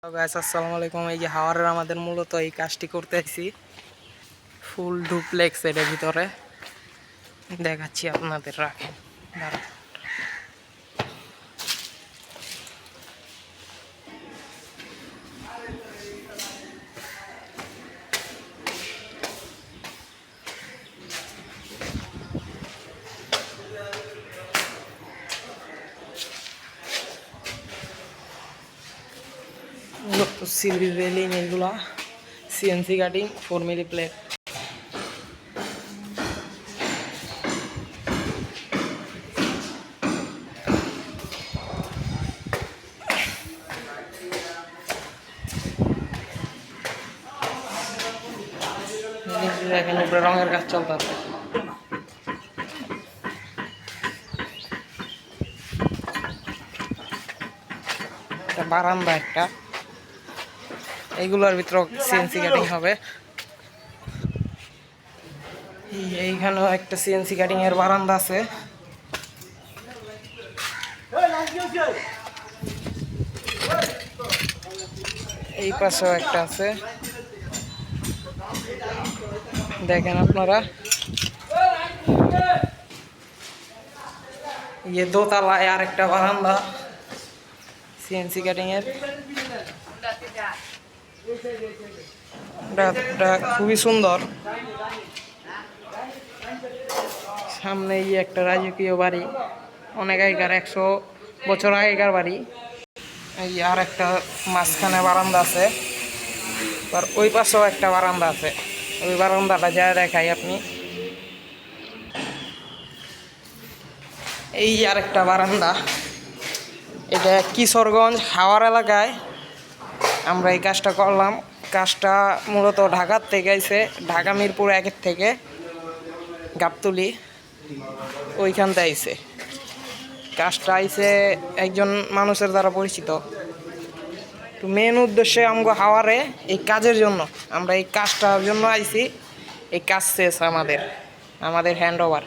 Guys আসসালামু আলাইকুম। এই যে হাওয়ারের আমাদের মূলত এই কাজটি করতেছি, ফুল ডুপ্লেক্স এর ভিতরে দেখাচ্ছি আপনাদের। রাখেন দাঁড়ান। মূলত সিলি রেলিং এগুলা, সিএনসি কাটিং, 4 মিলি প্লেট। দেখেন উপরে রঙের কাজ চলতেছে। বারান্দা একটা, এইগুলোর ভিতরে সিএনসি কাটিং হবে। এইখানেও একটা সিএনসি কাটিং এর বারান্দা আছে। এই পাশেও একটা আছে, দেখেন আপনারা। দোতলায় আর একটা বারান্দা সিএনসি কাটিং এর। খুবই সুন্দর। সামনে একটা রাজকীয় বাড়ি, অনেক আগেকার, 100 বছর আগেকার বাড়ি। এই আর একটা মাঝখানে বারান্দা আছে, আর ওই পাশেও একটা বারান্দা আছে। ওই বারান্দাটা যা দেখাই আপনি। এই আর একটা বারান্দা। এটা কিশোরগঞ্জ হাওড় এলাকায় আমরা এই কাজটা করলাম। কাজটা মূলত ঢাকার থেকে আইছে, ঢাকা মিরপুর 1 থেকে গাবতলি ওইখানতে আইছে। কাজটা আইছে একজন মানুষের দ্বারা পরিচিত। তো মেন উদ্দেশ্যে আমগো হাওয়ারে এই কাজের জন্য, আমরা এই কাজটার জন্য আইছি। এই কাজ শেষ, আমাদের হ্যান্ড ওভার।